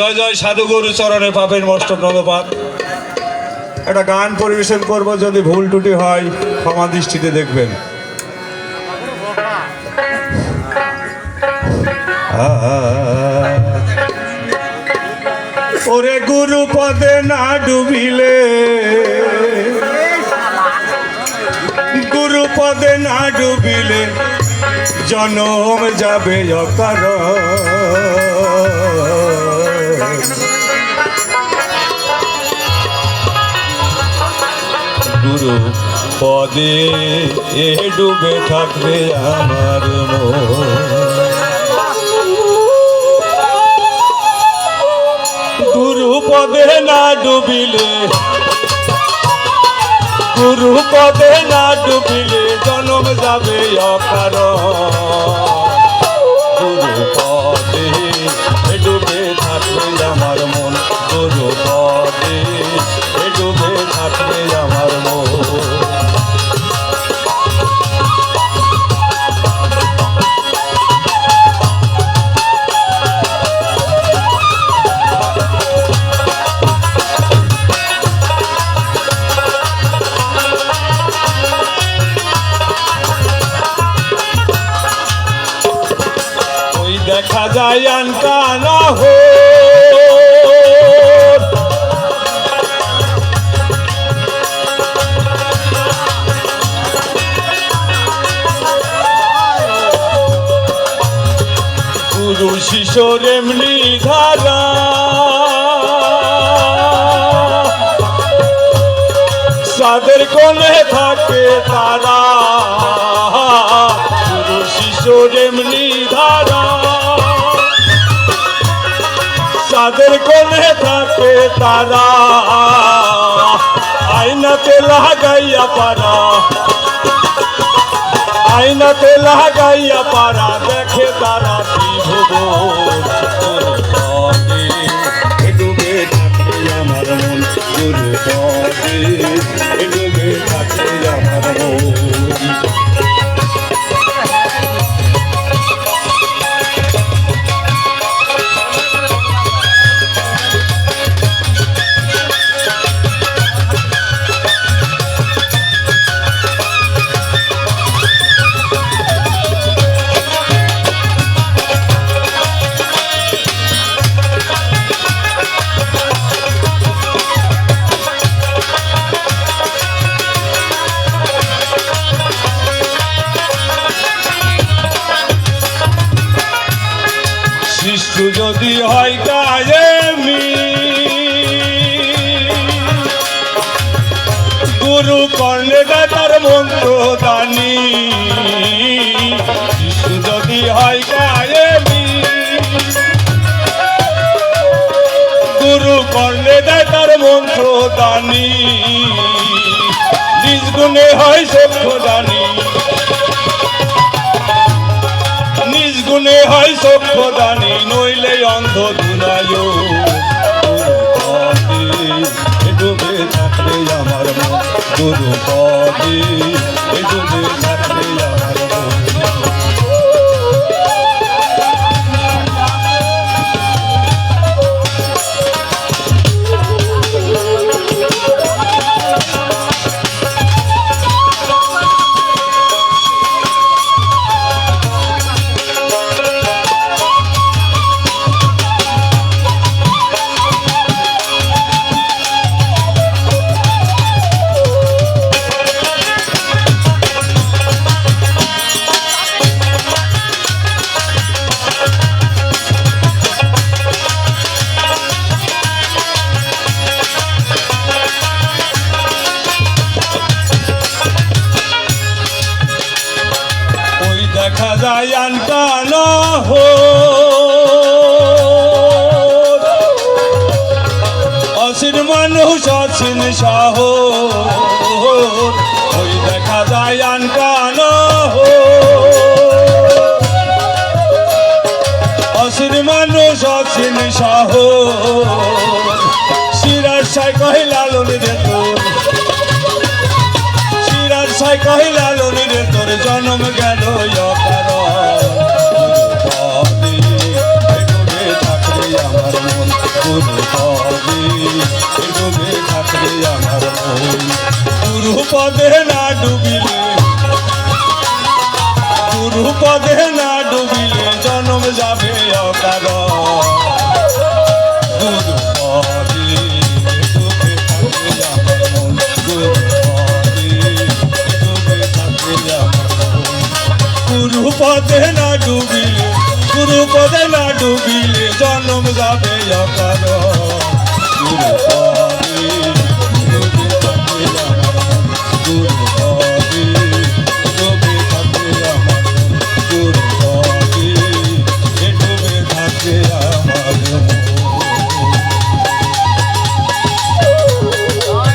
জয় জয় সাধুগুরু চরণে পাপের মষ্ট নগপাত। একটা গান পরিবেশন করব, যদি ভুল ত্রুটি হয় ক্ষমা দৃষ্টিতে দেখবেন। ওরে গুরু পদে না ডুবিলে, গুরু পদে না ডুবিলে জনম যাবে অকার। গুরু পদে ডুবে থাকবে আমার মন। গুরু পদে না ডুবিলে, গুরু পদে না ডুবিলে জনম যাবে অকার। গুরু পদে ডুবে থাকবে আমার মন, গুরু পদে ডুবে থাকবে আমার মন। দেখা যায় আনকানা হো, গুরু শিষ্যর এমনি ধারা, যাদের কোলে থাকে তারা। গুরু শিষ্যর এমনি ধারা, যাদের কোলে থাকে তারা। আয়নাতে লাগাইয়া পারা, আয়নাতে লাগাইয়া পারা দেখে তারা ত্রিভুবন। ডুবে থাকে আমার মন, গুরু পদে ডুবে থাকে আমার মন। শিশু যদি হয় কায়েমি, গুরু কর্ণে দেয় তার মন্ত্র দানি। শিশু যদি হয় কায়েমি, গুরু কর্ণে দেয় তার মন্ত্র দানি। নিজ গুণে হয় সভ্য দানি, নিজ গুণে হয় সভ্য দানি, নইলে অন্ধ দুনায়। ডুবে থাকবে আমার মন, গুরু পদে ডুবে থাকবে আমার মন। দেখা যায় আনকানা হো, অসীন মানুষ অসীন সাহস। ওই দেখা যায় আনকানা হো, অসীন মানুষ অসীন সাহস। সিরাজ সাই কহে লালন রে তোর, সিরাজ সাই কহে লালন রে তোর জন্ম গেল অকারণ। হবে ডুবে থাকবে আমার মন গুরু পদে না ডুবিলে গুরু পদে না ডুবিলে জন্ম যাবে অকারণ